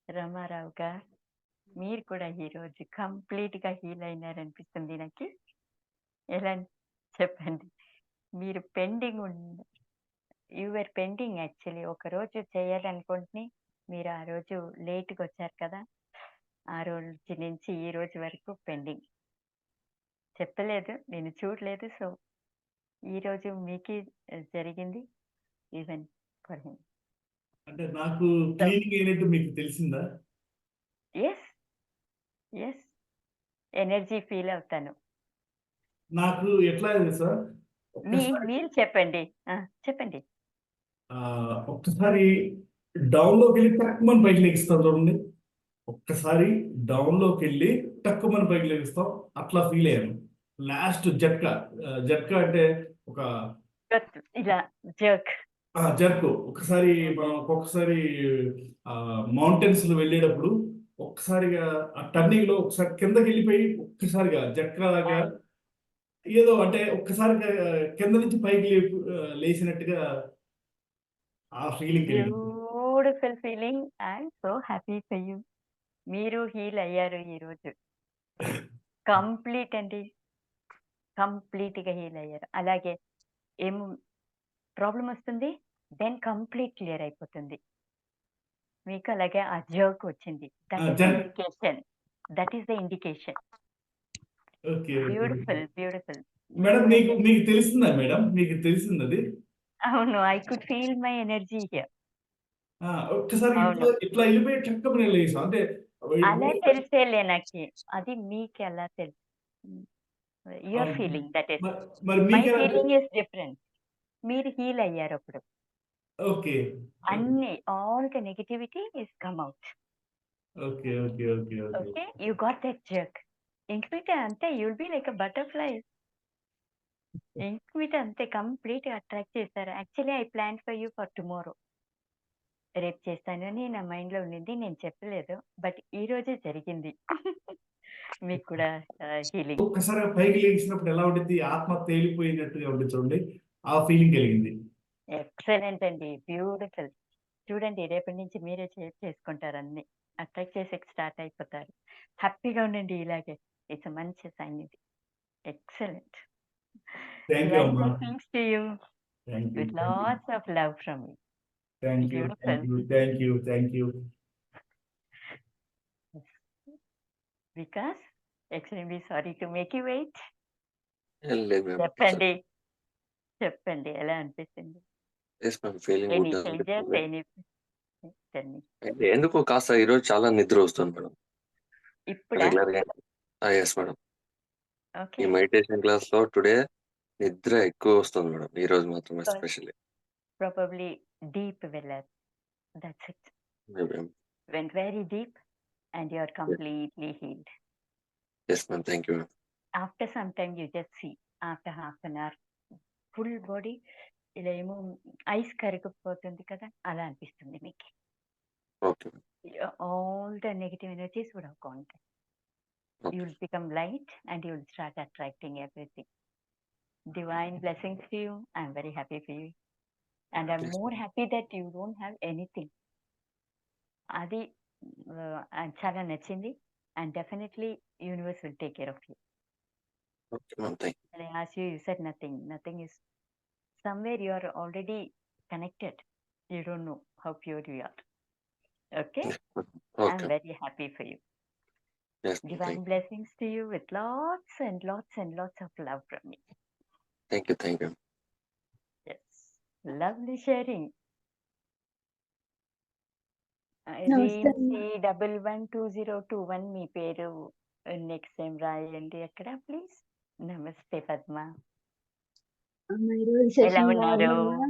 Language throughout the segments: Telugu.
రమారావుగా మీరు కూడా ఈరోజు కంప్లీట్‌గా హీల్ అయినారనిపిస్తుంది నాకి. ఎలా చెప్పండి? మీరు pending you were pending actually. ఒకరోజు చేయాలనుకుంటుని మీరు ఆ రోజు లేట్‌గొచ్చారు కదా! ఆ రోజు నుంచి ఈ రోజు వరకు పెండింగ్. చెప్పలేదు. నేను చూడలేదు. సో, ఈరోజు మీకి జరిగింది. Even for him. అంటే నాకు సో క్లీనింగ్ అయినట్టు మీకు తెలిసిందా? యెస్. యెస్. ఎనర్జీ ఫీల్ అవుతాను. నాకు ఎట్లా తెలుసా? ఒక్కసారి మీరు చెప్పండి. ఆ! చెప్పండి. ఒక్కసారి డౌన్‌లోకెళ్ళి టక్కుమని పైకి లెగిస్తాం చూడండి. ఒక్కసారి డౌన్‌లోకెళ్ళి టక్కుమని పైకి లెగుస్తాం. అట్లా ఫీల్ అయ్యాను. లాస్ట్ జట్కా. జట్కా అంటే ఒక ఇలా జర్క్. జర్క్. ఒకసారి మనం ఒక్కొక్కసారి మౌంటైన్స్‌లో వెళ్ళేటప్పుడు ఒక్కసారిగా ఆ టర్నింగ్‌లో ఒకసారి కిందకెళ్ళిపోయి ఒక్కసారిగా జట్కా లాగా అండ్ ఏదో అంటే ఒక్కసారిగా కింద నుంచి పైకి లేసినట్టుగా ఆ ఫీలింగ్ కలిగింది. Beautiful feeling. I'm so happy for you. మీరు హీల్ అయ్యారు ఈరోజు. కంప్లీట్ అండి. కంప్లీట్‌గా హీల్ అయ్యారు. అలాగే ఏం ప్రాబ్లమ్ వస్తుంది. దెన్ కంప్లీట్ క్లియర్ అయిపోతుంది. మీకు అలాగే ఆ జర్క్ వచ్చింది. That is the jerk. Indication. That is the indication. Okay. Okay. Beautiful. Beautiful. You madam are మీకు జస్ట్ మీకు తెలిసిందా మేడం? మీకు తెలిసిందది? అవును. I could feel my energy here. ఒక్కసారి అవును. ఇట్లా ఇట్లా ఎళ్ళిపోయి టక్కుమని లేసాం. అంటే అలా వెళ్ళిపోయి తెలిసేలే నాకి. అది మీకెలా తెలుసు? హ్మ్. యూ ఆర్ అవును. Feeling that is. మరి మై మీకెలా ఫీలింగ్ ఈస్ డిఫరెంట్. మీరు హీల్ అయ్యారప్పుడు. ఓకే. ఓకే. అన్నీ all the negativity is come out. Okay. Okay. Okay. Okay. Okay. You got that jerk. ఇంక మీట అంతే you will be like a butterfly. ఇంక మీట అంతే కంప్లీట్‌గా అట్రాక్ట్ చేశారు. Actually I planned for you for tomorrow. రేపు చేస్తానని నా మైండ్‌లో ఉండింది. నేను చెప్పలేదు. బట్ ఈరోజే జరిగింది. మీకు కూడా హీలింగ్. ఒక్కసారిగా పైకి లేసినప్పుడు ఎలా ఉండిద్ది? ఆత్మ తేలిపోయినట్టుగా ఉండిద్ది చూడండి. ఆ ఫీలింగ్ కలిగింది. ఎక్సలెంట్ అండి. బ్యూటిఫుల్. చూడండి రేపటి నుంచి మీరే చేసుకుంటారు అన్నీ. అట్రాక్ట్ చేసేకి స్టార్ట్ అయిపోతారు. హ్యాపీగా ఉండండి ఇలాగే. ఇట్స్ ఎ మంచి సైన్ ఇది. ఎక్సలెంట్. థాంక్ యూ డివైన్ అమ్మా. Blessings to you thank you. With thank you. Lots of love from me. Thank you. Thank beautiful. You. Thank you. Thank you. Vikas extremely sorry to make you wait. లేదు మ్యామ్. చెప్పండి. చెప్పండి ఎలా అనిపిస్తుంది? Yes ma'am. Feeling any good changes అనిపిస్తుంది. Any tell me. అయితే ఎందుకో కాస్త ఈరోజు చాలా నిద్ర వస్తుంది మేడం. ఇప్పుడా? రెగ్యులర్‌గా యెస్ మేడం. ఈ ఓకే. మెడిటేషన్ క్లాస్‌లో టుడే నిద్ర ఎక్కువ వస్తుంది మేడం. ఈరోజు మాత్రం బికాజ్ ఎస్పెషల్లీ. ప్రాబబ్లీ డీప్ వెళ్లారు. That's it. Maybe. Went very deep and you are completely healed. Yes ma'am. Thank you ma'am. After some time, you just see, after half an hour, full body ఇలా ఏమో ఐస్ కరిగిపోతుంది కదా! అలా అనిపిస్తుంది మీకు. Okay. All the negative energies would have gone. Okay. You will become light and you will start attracting everything. Divine blessings to you. I'm very happy for you. And I'm yes more ma'am. happy that you don't have anything. అది చాలా నచ్చింది. And definitely universe will take care of you. Okay ma'am. Thank And I asked you, you said nothing. Nothing is somewhere you are already connected. You don't know how pure you are. Okay? You. I'm okay. very happy for you. Yes ma'am. Divine blessings to you with lots and lots and lots of love from me. Thank you. Thank you. Yes. Lovely sharing. నమస్తే అమ్మ. VMC112021 మీ పేరు నెక్స్ట్ టైం రాయండి అక్కడ ప్లీజ్. నమస్తే పద్మ. అమ్మ ఈరోజు ఎలా సెషన్ ఉన్నారు? బాగుందమ్మా.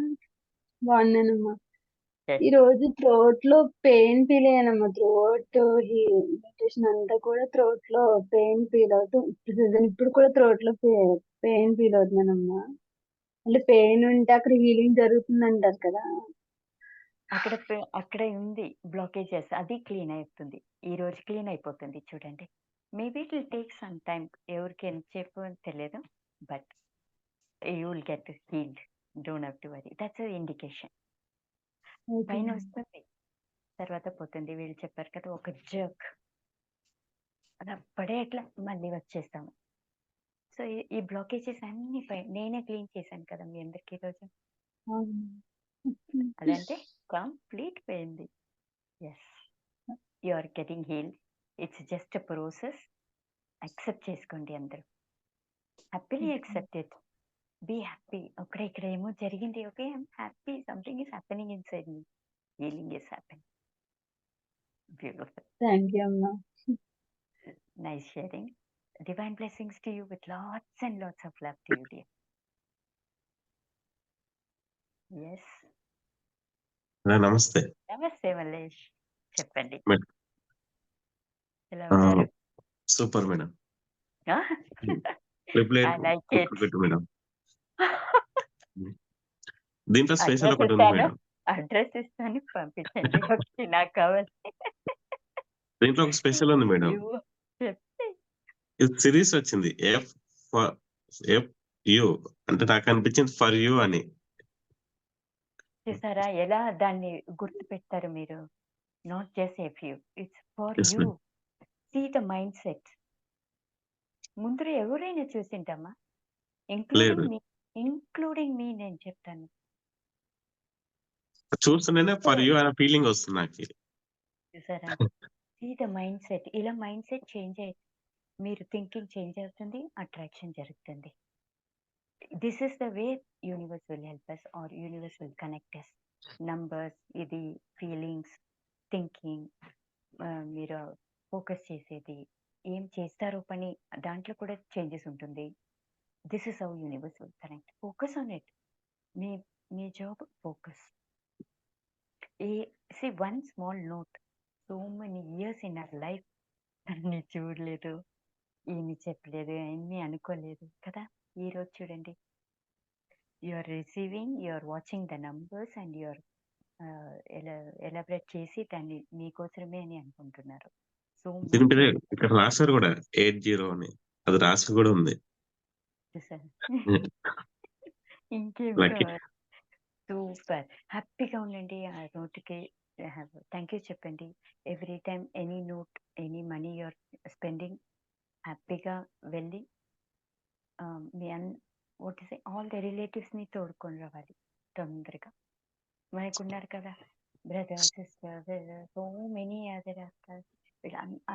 బాగున్నానమ్మా. Yes. ఈరోజు థ్రోట్ లో పెయిన్ ఫీల్ అయ్యానమ్మా. థ్రోట్ మెడిటేషన్ అంతా కూడా థ్రోట్ లో పెయిన్ ఫీల్ అవుతూ ఇప్పుడు కూడా థ్రోట్ లో పెయిన్ ఫీల్ అవుతున్నానమ్మా. అంటే పెయిన్ ఉంటే అక్కడ హీలింగ్ జరుగుతుంది అంటారు కదా. అక్కడ ఉంది బ్లాకేజెస్. అది క్లీన్ అవుతుంది. ఈ రోజు క్లీన్ అయిపోతుంది చూడండి. Maybe it will take some time. ఎవరికి ఎంతసేపు అని తెలియదు. But you will get healed. Don't have to worry. That's indication. Okay పైన అమ్మా. వస్తుంది. తర్వాత పోతుంది. వీళ్ళు చెప్పారు కదా ఒక జర్క్. అది అప్పుడే అట్లా మళ్ళీ వచ్చేస్తాము. సో, ఈ బ్లాకేజెస్ అన్నీ నేనే క్లీన్ చేశాను కదా మీ అందరికి ఈరోజు. అదంటే కంప్లీట్ పోయింది. Yes. You are getting healed. It's just a process. Accept చేసుకోండి అందరూ. Happily accept it. Be happy. ఇక్కడ ఏమో జరిగింది. Okay, I'm happy. Something is happening inside me. Healing is happening. Beautiful. Thank you అమ్మా. Nice sharing. Divine blessings to you with lots and lots of love to you, dear. Yes. నమస్తే నమస్తే మల్లేష్. చెప్పండి. మేడం. ఎలా ఉన్నారు? Super madam. Reply I like it. పెట్టు మేడం. దీంట్లో స్పెషల్ అడ్రస్ ఒకటి ఉంది ఇస్తాను. మేడం. అడ్రస్ ఇస్తాను, పంపించండి. ఓకే, నాకు కావాలి. దీంట్లో ఒక స్పెషల్ ఉంది మేడం. చెప్తే ఇది సిరీస్ వచ్చింది ఎఫ్ యు అంటే నాకు అనిపించింది ఫర్ యూ అని. చూసారా ఎలా దాన్ని గుర్తు పెట్టారు మీరు? Not just F you, it's for Yes, you. ma'am. See the mind set. ముందు ఎవరైనా చూసింటమ్మా, లేదు. ఇంక్లూడింగ్ మీ నేను చెప్తాను. చూస్తేనే ఫర్ యూ అనే ఫీలింగ్ వస్తుంది నాకు. చూసారా? See the mind set. ఇలా మైండ్ సెట్ చేంజ్ అయ్యి మీరు థింకింగ్ చేంజ్ అవుతుంది, అట్రాక్షన్ జరుగుతుంది. This is the way universe will help us or universe will connect us. Numbers, ఇది ఫీలింగ్స్, థింకింగ్, మీరు ఫోకస్ చేసేది, ఏం చేస్తారో పని, దాంట్లో కూడా చేంజెస్ ఉంటుంది. This is how universe will connect. Focus on it. మీ job focus. See one small note. So many years in our life అన్ని చూడలేదు, ఏమి చెప్పలేదు, అన్ని అనుకోలేదు కదా. ఈరోజు చూడండి, you are receiving, you are watching the numbers and you are elaborate చేసి దాన్ని మీకోసమే అని అనుకుంటున్నారు. సో దీని పేరు ఇక్కడ రాశారు కూడా 80 అని, అది రాసి కూడా ఉంది. ఇంకేం Lucky. కావాలి? సూపర్. హ్యాపీగా ఉండండి. ఆ నోట్కి థ్యాంక్ యూ చెప్పండి. Every time any note, any money you're spending, హ్యాపీగా వెళ్ళి మీ వాట్ ఇస్ ఆల్ ద రిలేటివ్స్ని తోడుకొని రావాలి తొందరగా. మనకున్నారు కదా brother, sister, so many other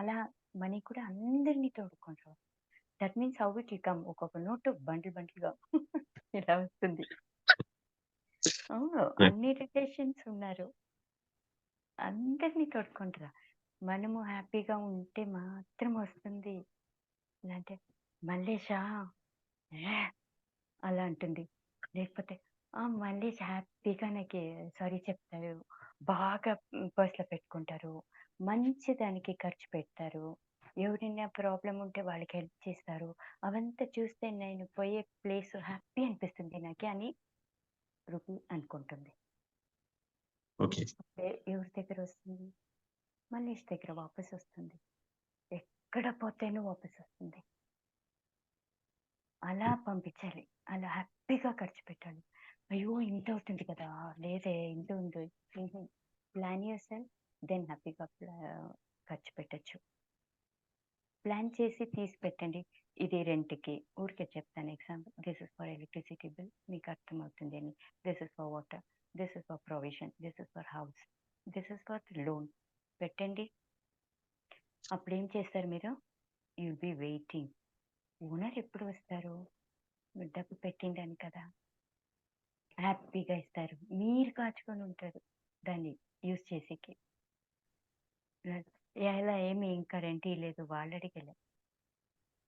అలా మనీ కూడా అందరినీ తోడుకొని రావాలి. That means how it will come. ఒక్కొక్క నోటు బండిల్గా ఇలా వస్తుంది. అన్ని రిలేషన్స్ ఉన్నారు, అందరినీ తోడుకుంటారా. మనము హ్యాపీగా ఉంటే మాత్రం వస్తుంది. అంటే మల్లేషా అలా అంటుంది. లేకపోతే మల్లేష్ హ్యాపీగా నాకు సారీ చెప్తారు, బాగా పర్స్లో పెట్టుకుంటారు, మంచి దానికి ఖర్చు పెడతారు, ఎవరైనా ప్రాబ్లం ఉంటే వాళ్ళకి హెల్ప్ చేస్తారు. అవంతా చూస్తే నేను పోయే ప్లేస్ హ్యాపీ అనిపిస్తుంది నాకు అని రూపీ అనుకుంటుంది. ఓకే. ఎవరి దగ్గర వస్తుంది? మల్లేష్ దగ్గర వాపస్ వస్తుంది. ఎక్కడ పోతేనో వాపస్ వస్తుంది. అలా పంపించాలి, అలా హ్యాపీగా ఖర్చు పెట్టాలి. అయ్యో ఇంత అవుతుంది కదా, లేదే ఇంత ఉంది. ప్లాన్ యువర్ సెల్ఫ్, దెన్ హ్యాపీగా ఖర్చు పెట్టచ్చు. ప్లాన్ చేసి తీసి పెట్టండి. ఇది రెంట్కి ఊరికే చెప్తాను example. This is for electricity bill, మీకు అర్థమవుతుంది అని. This is for water, this is for provision, this is for house, this is for loan పెట్టండి. అప్పుడు ఏం చేస్తారు మీరు? You'll be waiting. ఓనర్ ఎప్పుడు వస్తారు? డబ్బు పెట్టిండని కదా, హ్యాపీగా ఇస్తారు. మీరు కాచుకొని ఉంటారు దాన్ని యూజ్ చేసేకి. ఎలా ఏమి ఇంకా రెంట్ లేదు, వాళ్ళు అడిగలే.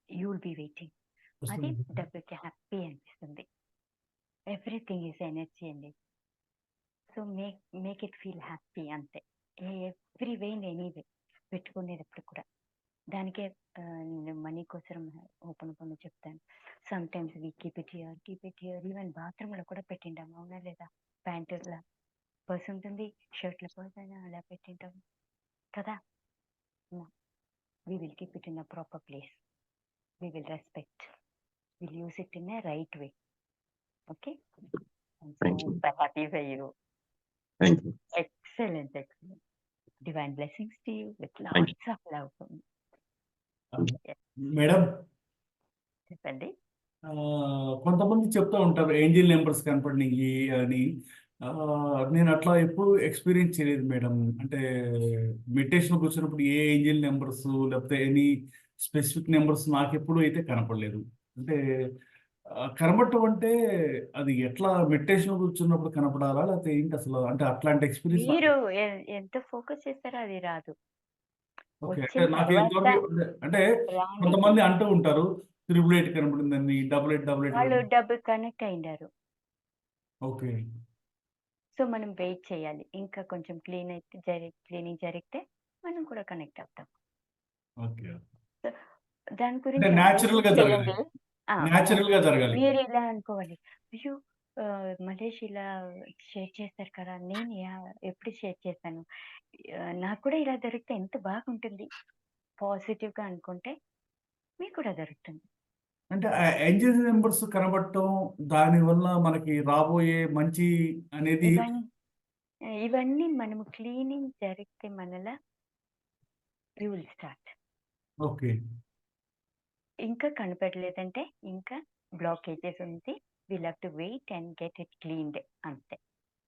You will be waiting. అది డబ్బుకి హ్యాపీ అనిపిస్తుంది. ఎవ్రీథింగ్ ఈజ్ ఎనర్జీ అండి. So make it feel happy అంతే. ఎవ్రీ వే ఎనీవే పెట్టుకునేటప్పుడు కూడా దానికే నేను మనీ కోసం ఓపెన్ చెప్తాను. Sometimes we keep it here. Even బాత్రూంలో కూడా పెట్టిండాం, అవునా లేదా? ప్యాంటులా పర్స్ ఉంటుంది, షర్ట్ల పర్స్ అయినా అలా పెట్టింటాం కదా. We will keep it in a proper place. We will respect, will use it in a right way. Okay, Thank you. Super happy for you. Thank you. Excellent. Divine blessings to you with Thank you. lots of love from me. Madam, చెప్పండి. కొంతమంది చెప్తా ఉంటారు ఏంజిల్ నెంబర్స్ కనపడినాయి అని. నేను అట్లా ఎప్పుడు ఎక్స్పీరియన్స్ చేయలేదు మేడం. అంటే మెడిటేషన్ కూర్చున్నప్పుడు ఏ ఏంజిల్ నెంబర్స్ లేకపోతే ఎనీ స్పెసిఫిక్ నెంబర్స్ నాకు ఎప్పుడు అయితే కనపడలేదు. అంటే కనబడటం అంటే అది ఎట్లా మెడిటేషన్ కూర్చున్నప్పుడు కనపడాలా లేకపోతే ఏంటి అసలు? అంటే అట్లాంటి ఎక్స్పీరియన్స్ మీరు ఎంత ఫోకస్ చేస్తారో అది రాదు. ఓకే. అంటే వచ్చిన నాకు తర్వాత ఇంతవరకు అంటే రాని కొంతమంది అంటూ ఉంటారు 888 కనపడిందని, 8888 వాళ్ళు కనపడింది. డబ్బు కనెక్ట్ అయిండారు. ఓకే. సో మనం వెయిట్ చేయాలి. ఇంకా కొంచెం క్లీనింగ్ జరిగితే మనం కూడా కనెక్ట్ అవుతాం. ఓకే. సో దాని అంటే గురించి న్యాచురల్ గా ఆలోచన జరగాలి. చేయండి. న్యాచురల్ గా జరగాలి. మీరు ఇలా అనుకోవాలి, అయ్యో మలేష్ ఇలా షేర్ చేస్తారు కదా, నేను ఎప్పుడు షేర్ చేశాను, నాకు కూడా ఇలా దొరికితే ఎంత బాగుంటుంది. పాజిటివ్ గా అనుకుంటే మీకు కూడా దొరుకుతుంది. అంటే ఏంజెల్ నెంబర్స్ కనబడటం దానివల్ల మనకి రాబోయే మంచి అనేది ఇవన్నీ మనము క్లీనింగ్ జరిగితే మనలా యూ విల్ స్టార్ట్. ఓకే. ఇంకా కనపడలేదంటే ఇంకా బ్లాకేజెస్ ఉంది, will have to wait and get it cleaned అంతే.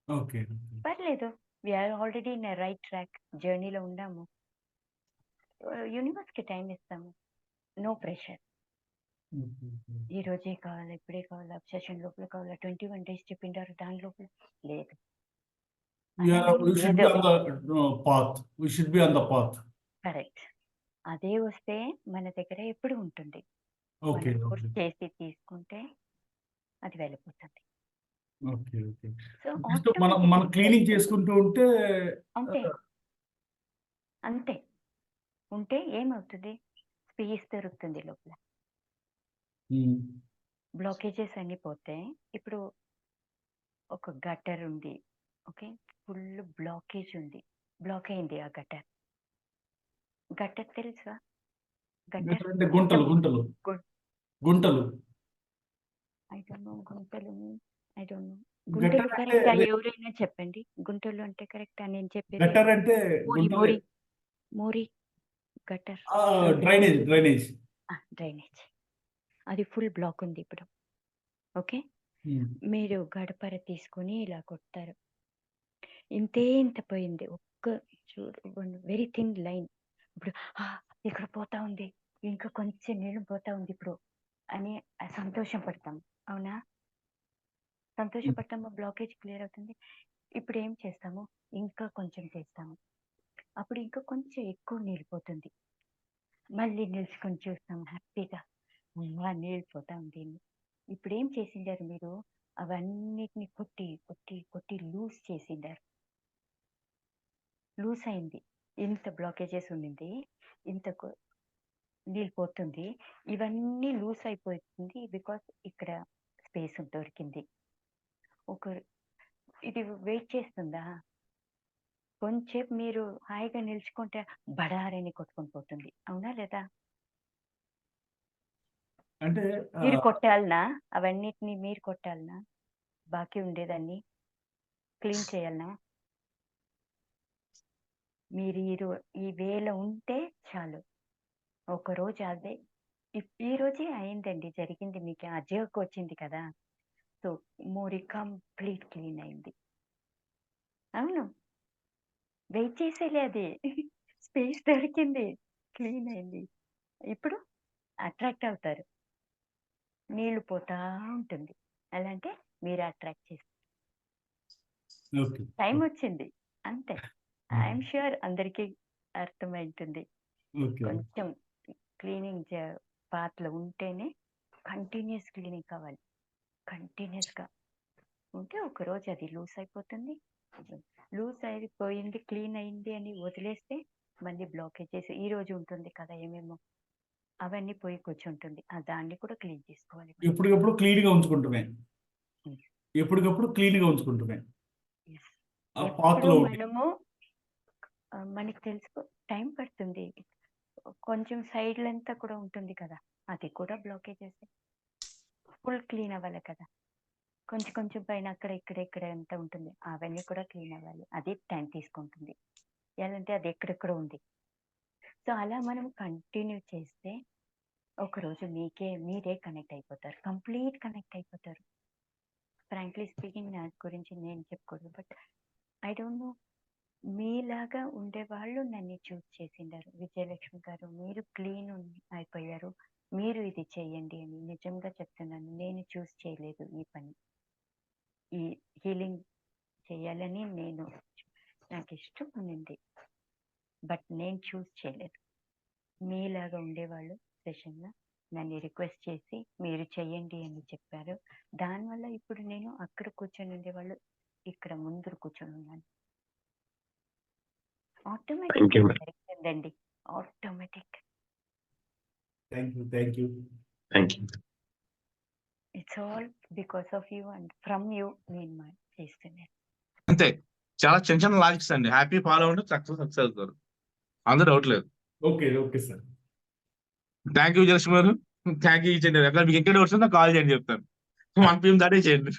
ఓకే. పర్లేదు, we're already in right track, జర్నీలో ఉన్నాము. యూనివర్స్కి టైం ఇస్తాము, నో ప్రెషర్. ఈ రోజే కావాలా, ఇప్పుడే కావాలా, సెషన్ లోపల కావాలా, 21 days చెప్పిండారు దాని లోపల లేదు. We should be on the path. We should be on the path. Correct. అదే వస్తే మన దగ్గర ఎప్పుడు ఉంటుంది. ఓకే. మనం ఫోర్స్ చేసి తీసుకుంటే అది వెళ్ళిపోతుంది. ఓకే. ఓకే. సో జస్ట్ మనం క్లీనింగ్ చేసుకుంటూ ఉంటే అంతే అంతే ఉంటే ఏమవుతుంది, స్పేస్ దొరుకుతుంది లోపల. బ్లాకేజెస్ అన్ని పోతే, ఇప్పుడు ఒక గటర్ ఉంది, ఓకే, ఫుల్ బ్లాకేజ్ ఉంది, బ్లాక్ అయింది ఆ గటర్. గటర్ తెలుసా? గటర్ అంటే గుంటలు గుంటలు గుంటలు ఐ డోంట్ నో. గుంటలు ఐ డోంట్ నో. గటర్ గుంటలు అంటే కరెక్టా? ఎవరైనా చెప్పండి. గుంటలు అంటే కరెక్టా? నేను చెప్పేది గటర్ అంటే మోరి గుంటలే. మోరి మోరి గటర్ డ్రైనేజ్ డ్రైనేజ్. డ్రైనేజ్ అది ఫుల్ బ్లాక్ ఉంది ఇప్పుడు. ఓకే, మీరు గడపర తీసుకొని ఇలా కొడతారు, ఇంత పోయింది, ఒక్క వెరీ థిన్ లైన్. ఇప్పుడు ఇక్కడ పోతా ఉంది, ఇంకా కొంచెం నీళ్ళు పోతా ఉంది ఇప్పుడు అని సంతోషం పడతాం. అవునా? సంతోషపడతాము, బ్లాకేజ్ క్లియర్ అవుతుంది. ఇప్పుడు ఏం చేస్తాము, ఇంకా కొంచెం చేస్తాము, అప్పుడు ఇంకా కొంచెం ఎక్కువ నీళ్ళు పోతుంది. మళ్ళీ నిలుచుకొని చూస్తాం హ్యాపీగా, నీళ్ళు పోతా ఉంది. ఇప్పుడు ఏం చేసిండారు మీరు, అవన్నిటిని కొట్టి కొట్టి కొట్టి లూజ్ చేసిండారు. లూజ్ అయింది, ఇంత బ్లాకేజెస్ ఉండింది, ఇంత నీళ్ళు పోతుంది, ఇవన్నీ లూజ్ అయిపోతుంది బికాస్ ఇక్కడ స్పేస్ దొరికింది. ఇది వెయిట్ చేస్తుందా? కొంచెం మీరు హాయిగా నిల్చుకుంటే బడారని కొట్టుకొని పోతుంది. అవునా లేదా? అంటే మీరు కొట్టాలనా? అవన్నిటిని మీరు కొట్టాలనా? బాకీ ఉండేదాన్ని క్లీన్ చేయాలనా? మీరు ఈ వేళ ఉంటే చాలు, ఒకరోజు అదే. ఈ రోజే అయిందండి, జరిగింది, మీకు అజయకు వచ్చింది కదా. సో మోరీ కంప్లీట్ క్లీన్ అయింది. అవును, వెయిట్ చేసేలే, అది స్పేస్ దొరికింది, క్లీన్ అయింది. ఇప్పుడు అట్రాక్ట్ అవుతారు, నీళ్లు పోతా ఉంటుంది. ఎలా అంటే మీరు అట్రాక్ట్ చేస్తారు. టైం వచ్చింది అంతే. ఐఎమ్ ష్యూర్ అందరికీ అర్థమైంటుంది. కొంచెం క్లీనింగ్ పాత్రలో ఉంటేనే కంటిన్యూస్ క్లీనింగ్ కావాలి. కంటిన్యూస్గా ఉంటే ఒకరోజు అది లూజ్ అయిపోతుంది. లూజ్ అయిపోయింది, క్లీన్ అయింది అని వదిలేస్తే మళ్ళీ బ్లాకేజెస్ ఈ రోజు ఉంటుంది కదా, ఏమేమో అవన్నీ పోయి కూర్చుంటుంది. దాన్ని కూడా క్లీన్ చేసుకోవాలి. ఎప్పటికప్పుడు క్లీన్గా ఉంచుకుంటున్నాయి, ఎప్పటికప్పుడు క్లీన్గా ఉంచుకుంటున్నాయి. మనము మనకి తెలుసు టైం పడుతుంది, కొంచెం సైడ్లంతా కూడా ఉంటుంది కదా, అది కూడా బ్లాకేజెస్. ఫుల్ క్లీన్ అవ్వాలి కదా, కొంచెం కొంచెం పైన అక్కడ ఇక్కడ ఎంత ఉంటుంది, అవన్నీ కూడా క్లీన్ అవ్వాలి. అది టైం తీసుకుంటుంది. ఎలా అంటే అది ఎక్కడెక్కడో ఉంది. సో అలా మనం కంటిన్యూ చేస్తే ఒకరోజు మీరే కనెక్ట్ అయిపోతారు, కంప్లీట్ కనెక్ట్ అయిపోతారు. ఫ్రాంక్లీ స్పీకింగ్ నా గురించి నేను చెప్పుకోదు, బట్ ఐ డోంట్ నో మీలాగా ఉండేవాళ్ళు నన్ను చూస్ చేసిండారు. విజయలక్ష్మి గారు మీరు క్లీన్ అయిపోయారు, మీరు ఇది చేయండి అని నిజంగా చెప్తున్నాను. నేను చూస్ చేయలేదు ఈ పని, ఈ హీలింగ్ చేయాలని నాకు ఇష్టం ఉంది, బట్ నేను చూస్ చేయలేదు. మీలాగా ఉండేవాళ్ళు సెషన్లో నన్ను రిక్వెస్ట్ చేసి మీరు చెయ్యండి అని చెప్పారు. దానివల్ల ఇప్పుడు నేను అక్కడ కూర్చొని ఉండేవాళ్ళు ఇక్కడ ముందు కూర్చొని ఉన్నాను. Thank you, madam. Automatic automatic. Thank you. Thank you. It's all because of you and from you నేను చేస్తున్నాను. అంతే, చాలా చిన్న చిన్న లాజిక్స్ అండి. హ్యాపీ ఫాలో ఉంటే సక్సెస్ అవుతారు, అందరూ డౌట్ లేదు. Okay sir. Thank you Vijayalakshmi గారు, థ్యాంక్ యూ ఇచ్చేయండి. ఎక్కడ మీకు ఎక్కడ డౌట్స్ ఉందో కాల్ చేయండి, చెప్తాను. 1 PM దాటే చేయండి.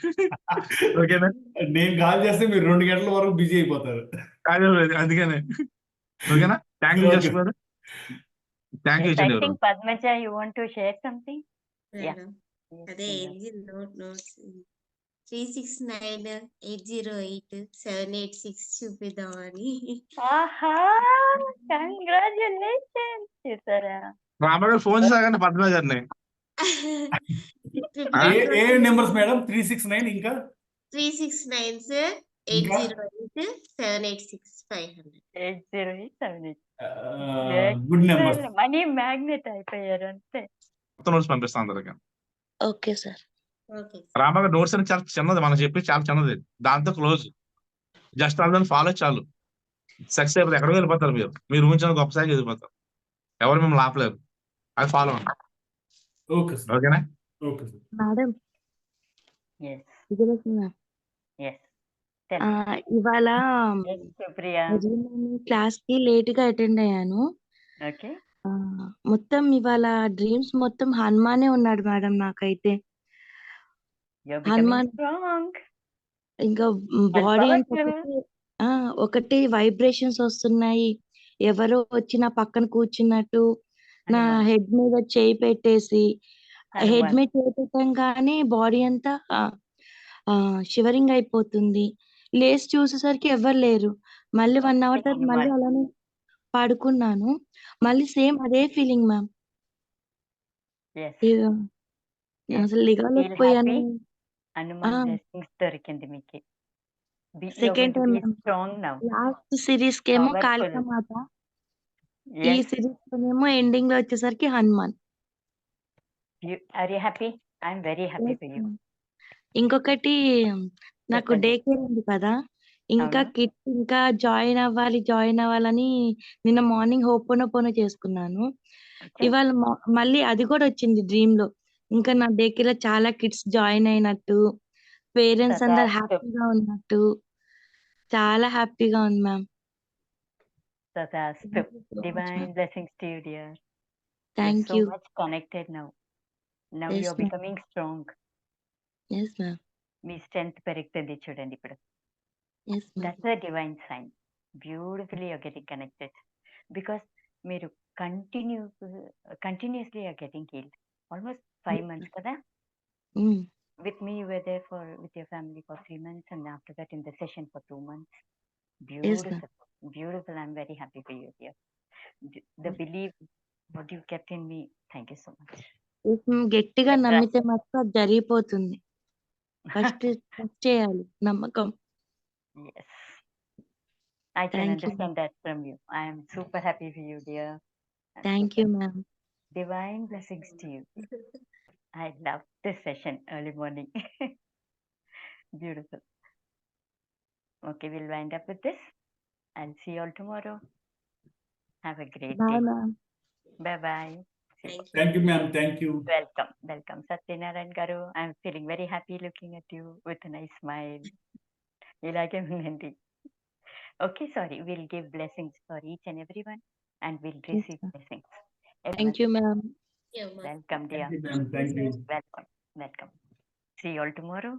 ఓకేనా? నేను కాల్ చేస్తే మీరు 2 గంటల వరకు బిజీ అయిపోతారు. అదే అందుకనే. ఓకేనా? థ్యాంక్ యూ విజయలక్ష్మి గారు, థ్యాంక్ యూ ఐ ఇచ్చేయండి. Think Padmaja you want to share something? Madam అదే నోట్స్ 3698087886 చూపిద్దామని. ఆహా, కంగ్రాచులేషన్స్. చేశారా? రామగారు ఫోన్ చేశారు పద్మ గారిని. ఏ నెంబర్స్ మేడం? 369 ఇంకా 369 sir 808786500. 80878. Good number. Money magnet అయిపోయారు అంతే. మొత్తం నోట్స్ పంపిస్తాను అందరికి. Okay sir. ఓకే రామగారు నోట్స్ అని చాలా చిన్నది, మనం చెప్పి చాలా చిన్నది, దాంతో క్లోజ్. జస్ట్ అందరిని ఫాలో చాలు, సక్సెస్ అయిపోతుంది. ఎక్కడికి వెళ్ళిపోతారు మీరు ఊహించిన గొప్ప స్థాయికి వెళ్ళిపోతారు. ఎవరు మిమ్మల్ని ఆపలేరు. అది ఫాలో అండి. Okay sir. ఓకేనా? Okay sir. Madam Yes, Vijayalakshmi ma'am, yes. Tell me. ఇవాళ Yes, Supriya. క్లాస్ కి లేట్ గా అటెండ్ అయ్యాను. Okay. ఆ, మొత్తం ఇవాళ డ్రీమ్స్ మొత్తం హనుమానే ఉన్నాడు మేడం. నాకైతే You're becoming హనుమాన్ strong ఇంకా and బాడీ అంతా powerful. ఒకటి వైబ్రేషన్స్ వస్తున్నాయి. ఎవరో వచ్చి నా పక్కన కూర్చున్నట్టు నా Hanuman. హెడ్ మీద చేయి పెట్టేసి, హెడ్ Hanuman. మీద చేయి పెట్టంగానే బాడీ అంతా షివరింగ్ అయిపోతుంది. లేచి చూసేసరికి ఎవరు లేరు. మళ్ళీ 1 అవర్ తర్వాత మళ్ళీ Hanuman. అలానే పడుకున్నాను. మళ్ళీ సేమ్ అదే ఫీలింగ్ మ్యామ్. Yes. నేను Yes. అసలు Feel లిగలేకపోయాను. happy. Hanuman blessings దొరికింది మీకు. You're going second to time be strong now. Last series కేమో Powerful. కాళికామాత, ఈ Yes. సిరీస్ ఏమో ఎండింగ్ లో వచ్చేసరికి Hanuman. Are you happy? I'm very happy Yes, for you. ma'am. ఇంకొకటి నాకు చెప్పండి. డే కేర్ ఉంది కదా, ఇంకా అవును. కిట్ ఇంకా జాయిన్ అవ్వాలని నిన్న మార్నింగ్ హోపోనోపోనో చేసుకున్నాను. Okay. ఇవాళ మళ్ళీ అది కూడా వచ్చింది డ్రీమ్ లో. ఇంకా నా డే కేర్ లో చాలా కిడ్స్ జాయిన్ అయినట్టు, పేరెంట్స్ అందరు Tadastu. హ్యాపీగా ఉన్నట్టు, చాలా హ్యాపీగా ఉంది ma'am. Tadastu. Divine blessings to you, dear. You're thank so you. much connected now. Now Yes, you're ma'am. becoming strong. Yes ma'am. మీ స్ట్రెంగ్త్ పెరుగుతుంది చూడండి ఇప్పుడు. Yes ma'am. That's a divine sign. Beautifully you're getting connected. Because మీరు continuously you're getting healed. Almost 5 months kada? With me you were there with your family for 3 months and after that in the session for 2 months. Yes, ma'am. Beautiful. I'm very happy for you, dear. The belief what you kept in me. Thank you so much. గట్టిగా The నమ్మితే trust. మాత్రం అది జరిగిపోతుంది. ఫస్ట్ ట్రస్ట్ చేయాలి, నమ్మకం. Yes. I can Thank you. understand that from you. I am super happy for you, dear. I'm thank super you ma'am. divine blessings to you. I love this session early morning. Beautiful. Okay, we'll wind up with this. I'll see you all tomorrow. Have a great bye day. Ma'am. Bye bye. Thank you ma'am. Thank you. Welcome, Satyanarayan Garu. I'm feeling very happy looking at you with a nice smile. Ilage unandi. Okay, sorry. We'll give blessings for each and everyone, and we'll receive blessings. Thank you ma'am. Welcome, dear. Thank you ma'am. Thank you. Welcome. See you all tomorrow.